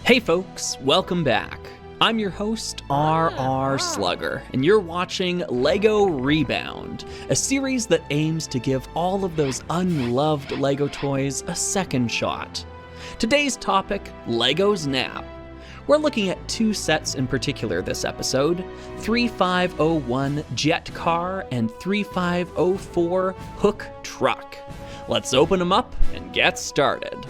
Hey folks, welcome back. I'm your host, R.R. Slugger, and you're watching LEGO Rebound, a series that aims to give all of those unloved LEGO toys a second shot. Today's topic, LEGO's Nap. We're looking at two sets in particular this episode, 3501 Jet Car and 3504 Hook Truck. Let's open them up and get started.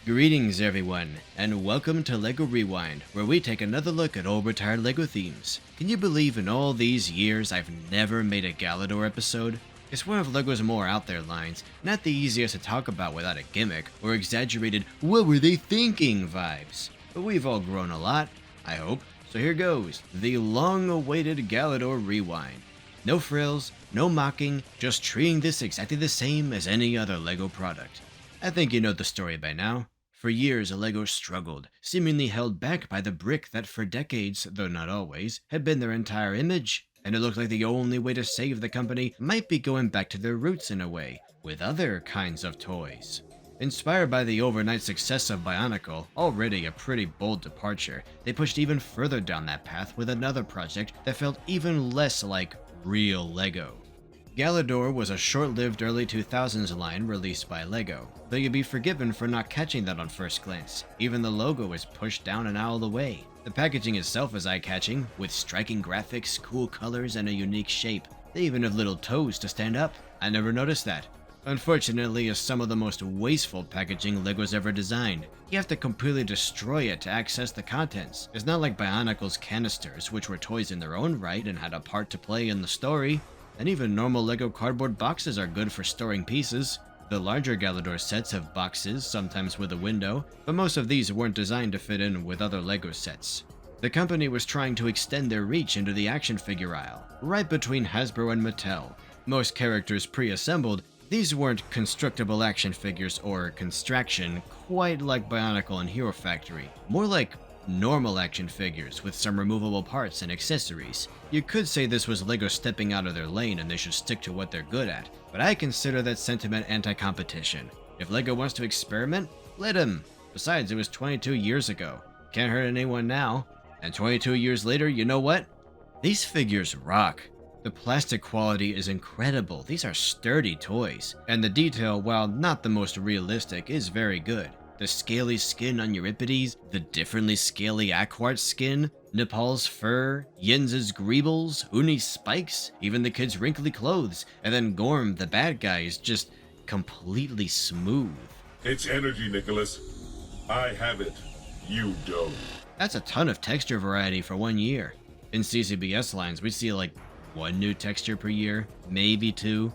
Greetings everyone, and welcome to LEGO Rewind, where we take another look at old retired LEGO themes. Can you believe in all these years I've never made a Galador episode? It's one of LEGO's more out there lines, not the easiest to talk about without a gimmick or exaggerated "what were they thinking" vibes. But we've all grown a lot, I hope, so here goes, the long-awaited Galidor Rewind. No frills, no mocking, just treating this exactly the same as any other LEGO product. I think you know the story by now. For years, LEGO struggled, seemingly held back by the brick that for decades, though not always, had been their entire image, and it looked like the only way to save the company might be going back to their roots in a way, with other kinds of toys. Inspired by the overnight success of Bionicle, already a pretty bold departure, they pushed even further down that path with another project that felt even less like real LEGO. Galidor was a short-lived early 2000s line released by LEGO, though you'd be forgiven for not catching that on first glance. Even the logo is pushed down and out of the way. The packaging itself is eye-catching, with striking graphics, cool colors, and a unique shape. They even have little toes to stand up. I never noticed that. Unfortunately, it's some of the most wasteful packaging LEGO's ever designed. You have to completely destroy it to access the contents. It's not like Bionicle's canisters, which were toys in their own right and had a part to play in the story. And even normal LEGO cardboard boxes are good for storing pieces. The larger Galador sets have boxes, sometimes with a window, but most of these weren't designed to fit in with other LEGO sets. The company was trying to extend their reach into the action figure aisle, right between Hasbro and Mattel. Most characters pre-assembled, these weren't constructible action figures or construction, quite like Bionicle and Hero Factory, more like normal action figures with some removable parts and accessories. You could say this was LEGO stepping out of their lane and they should stick to what they're good at, but I consider that sentiment anti-competition. If LEGO wants to experiment, let them. Besides, it was 22 years ago. Can't hurt anyone now. And 22 years later, you know what? These figures rock. The plastic quality is incredible. These are sturdy toys. And the detail, while not the most realistic, is very good. The scaly skin on Euripides, the differently scaly Aquart skin, Nepal's fur, Jens's greebles, Uni's spikes, even the kid's wrinkly clothes, and then Gorm, the bad guy, is just completely smooth. It's energy, Nicholas. I have it. You don't. That's a ton of texture variety for 1 year. In CCBS lines, we see like one new texture per year, maybe two.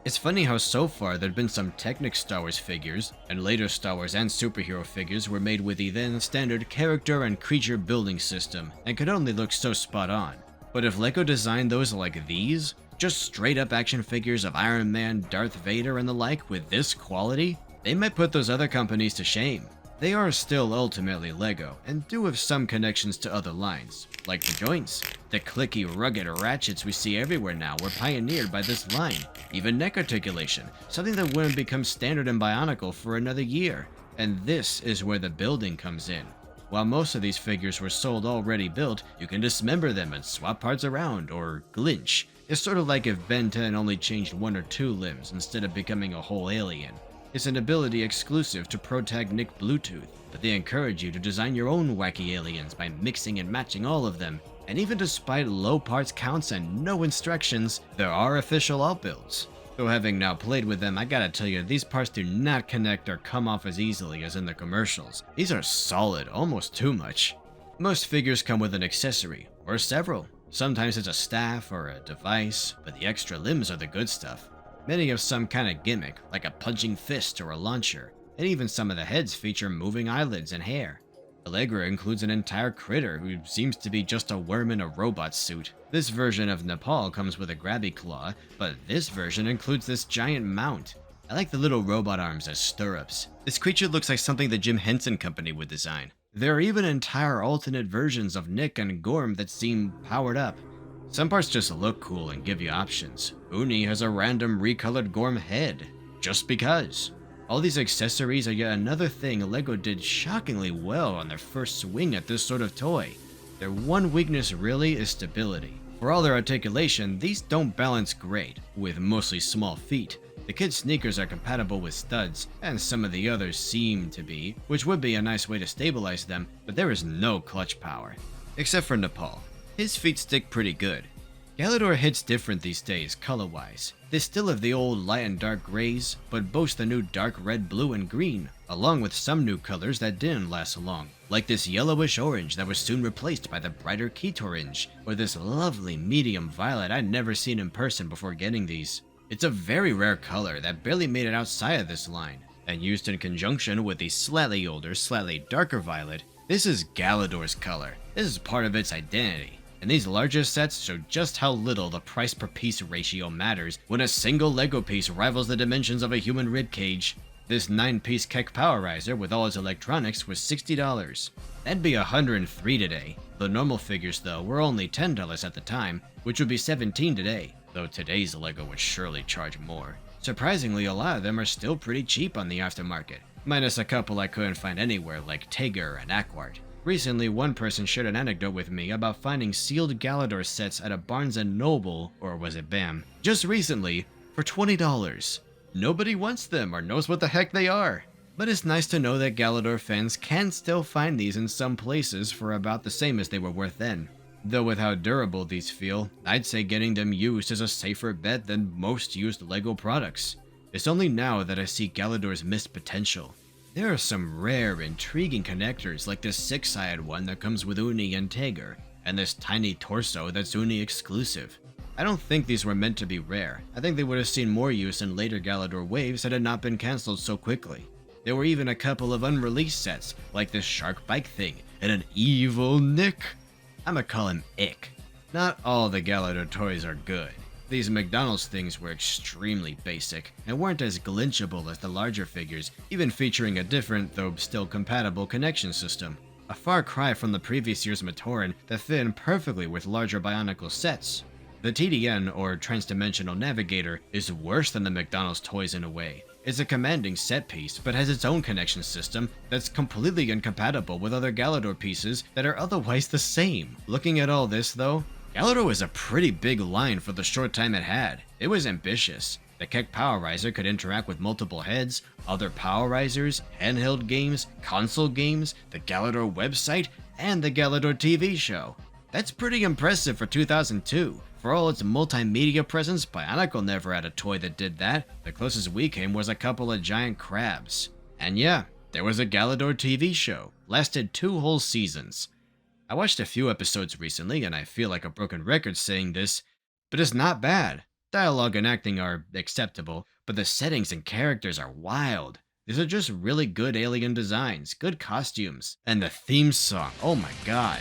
It's funny how so far there'd been some Technic Star Wars figures, and later Star Wars and superhero figures were made with the then standard character and creature building system, and could only look so spot on. But if LEGO designed those like these, just straight up action figures of Iron Man, Darth Vader, and the like with this quality, they might put those other companies to shame. They are still ultimately LEGO, and do have some connections to other lines, like the joints. The clicky, rugged ratchets we see everywhere now were pioneered by this line. Even neck articulation, something that wouldn't become standard in Bionicle for another year. And this is where the building comes in. While most of these figures were sold already built, you can dismember them and swap parts around, or glitch. It's sort of like if Ben 10 only changed one or two limbs instead of becoming a whole alien. It's an ability exclusive to Protag Nick Bluetooth, but they encourage you to design your own wacky aliens by mixing and matching all of them. And even despite low parts counts and no instructions, there are official outbuilds. Though having now played with them, I gotta tell you, these parts do not connect or come off as easily as in the commercials. These are solid, almost too much. Most figures come with an accessory, or several. Sometimes it's a staff or a device, but the extra limbs are the good stuff. Many have some kind of gimmick, like a punching fist or a launcher, and even some of the heads feature moving eyelids and hair. Allegra includes an entire critter who seems to be just a worm in a robot suit. This version of Nepal comes with a grabby claw, but this version includes this giant mount. I like the little robot arms as stirrups. This creature looks like something the Jim Henson Company would design. There are even entire alternate versions of Nick and Gorm that seem powered up. Some parts just look cool and give you options. Uni has a random recolored Gorm head, just because. All these accessories are yet another thing LEGO did shockingly well on their first swing at this sort of toy. Their one weakness really is stability. For all their articulation, these don't balance great, with mostly small feet. The kids' sneakers are compatible with studs, and some of the others seem to be, which would be a nice way to stabilize them, but there is no clutch power. Except for Nepal. His feet stick pretty good. Galidor hits different these days, color-wise. They still have the old light and dark grays, but boast the new dark red, blue, and green, along with some new colors that didn't last long, like this yellowish orange that was soon replaced by the brighter Keat orange, or this lovely medium violet I'd never seen in person before getting these. It's a very rare color that barely made it outside of this line, and used in conjunction with the slightly older, slightly darker violet, this is Galador's color. This is part of its identity. And these larger sets show just how little the price per piece ratio matters when a single LEGO piece rivals the dimensions of a human ribcage. This 9-piece Keck Powerizer with all its electronics was $60. That'd be $103 today. The normal figures though were only $10 at the time, which would be $17 today, though today's LEGO would surely charge more. Surprisingly, a lot of them are still pretty cheap on the aftermarket, minus a couple I couldn't find anywhere like Tager and Aquart. Recently, one person shared an anecdote with me about finding sealed Galador sets at a Barnes & Noble, or was it BAM, just recently, for $20. Nobody wants them or knows what the heck they are. But it's nice to know that Galador fans can still find these in some places for about the same as they were worth then. Though with how durable these feel, I'd say getting them used is a safer bet than most used LEGO products. It's only now that I see Galador's missed potential. There are some rare, intriguing connectors like this 6-sided one that comes with Uni and Tager, and this tiny torso that's Uni exclusive. I don't think these were meant to be rare. I think they would have seen more use in later Galador waves had it not been cancelled so quickly. There were even a couple of unreleased sets, like this shark bike thing, and an evil Nick. I'ma call him Ick. Not all the Galador toys are good. These McDonald's things were extremely basic, and weren't as glitchable as the larger figures, even featuring a different, though still compatible, connection system. A far cry from the previous year's Matoran that fit in perfectly with larger Bionicle sets. The TDN, or Transdimensional Navigator, is worse than the McDonald's toys in a way. It's a commanding set piece, but has its own connection system that's completely incompatible with other Galador pieces that are otherwise the same. Looking at all this though, Galador was a pretty big line for the short time it had. It was ambitious. The Keck Powerizer could interact with multiple heads, other Powerizers, handheld games, console games, the Galador website, and the Galador TV show. That's pretty impressive for 2002. For all its multimedia presence, Bionicle never had a toy that did that. The closest we came was a couple of giant crabs. And yeah, there was a Galador TV show. Lasted 2 whole seasons. I watched a few episodes recently, and I feel like a broken record saying this, but it's not bad. Dialogue and acting are acceptable, but the settings and characters are wild. These are just really good alien designs, good costumes, and the theme song, oh my god.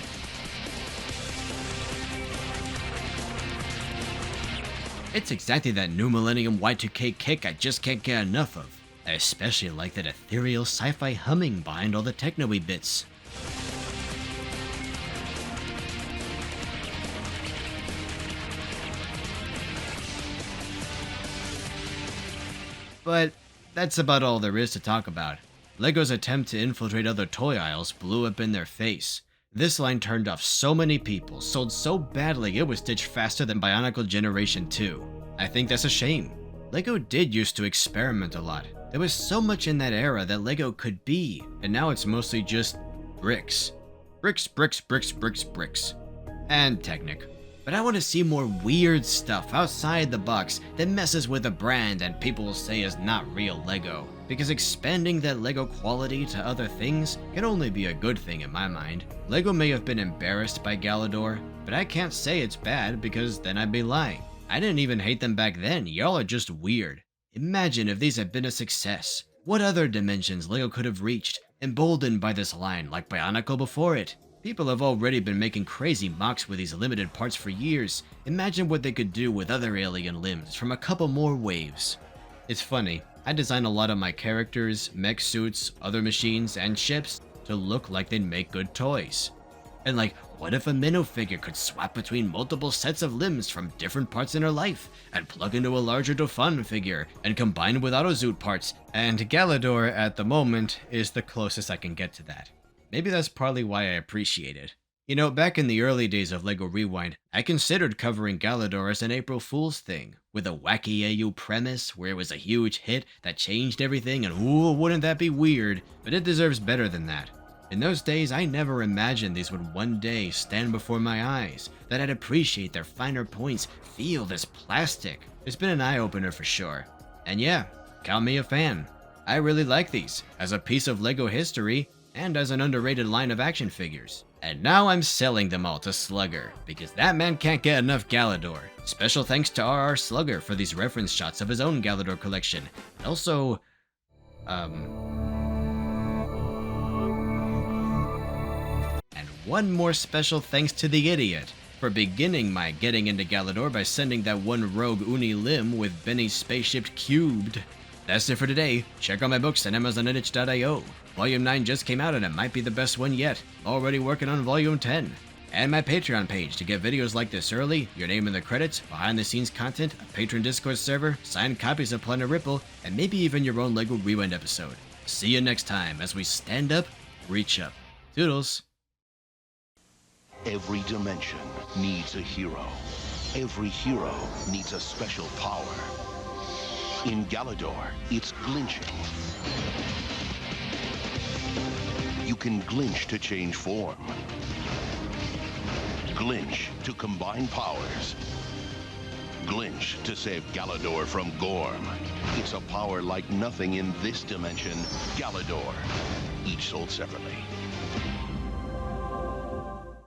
It's exactly that new millennium Y2K kick I just can't get enough of. I especially like that ethereal sci-fi humming behind all the techno-y bits. But that's about all there is to talk about. LEGO's attempt to infiltrate other toy aisles blew up in their face. This line turned off so many people, sold so badly it was ditched faster than Bionicle Generation 2. I think that's a shame. LEGO did used to experiment a lot. There was so much in that era that LEGO could be, and now it's mostly just bricks. Bricks, bricks, bricks, bricks, bricks. And Technic. But I want to see more weird stuff outside the box that messes with the brand and people will say is not real LEGO. Because expanding that LEGO quality to other things can only be a good thing in my mind. LEGO may have been embarrassed by Galador, but I can't say it's bad because then I'd be lying. I didn't even hate them back then, y'all are just weird. Imagine if these had been a success. What other dimensions LEGO could have reached, emboldened by this line like Bionicle before it? People have already been making crazy mocks with these limited parts for years. Imagine what they could do with other alien limbs from a couple more waves. It's funny, I design a lot of my characters, mech suits, other machines, and ships to look like they'd make good toys. And like, What if a minifigure could swap between multiple sets of limbs from different parts in her life, and plug into a larger Dauphin figure, and combine with Autozoot parts? And Galador, at the moment, is the closest I can get to that. Maybe that's partly why I appreciate it. You know, back in the early days of LEGO Rewind, I considered covering Galador as an April Fool's thing, with a wacky AU premise where it was a huge hit that changed everything, and ooh, wouldn't that be weird? But it deserves better than that. In those days, I never imagined these would one day stand before my eyes, that I'd appreciate their finer points, feel this plastic. It's been an eye-opener for sure. And yeah, count me a fan. I really like these, as a piece of LEGO history, and as an underrated line of action figures. And now I'm selling them all to Slugger, because that man can't get enough Galador. Special thanks to RR Slugger for these reference shots of his own Galador collection. And also, and one more special thanks to the idiot for beginning my getting into Galador by sending that one rogue Uni limb with Benny's spaceship cubed. That's it for today. Check out my books at amazoneditch.io. Volume 9 just came out and it might be the best one yet. Already working on Volume 10. And my Patreon page to get videos like this early, your name in the credits, behind the scenes content, a patron Discord server, signed copies of Planet Ripple, and maybe even your own LEGO Rewind episode. See you next time as we stand up, reach up. Toodles. Every dimension needs a hero. Every hero needs a special power. In Galador, it's glinching. You can glinch to change form. Glinch to combine powers. Glinch to save Galador from Gorm. It's a power like nothing in this dimension. Galador, each sold separately.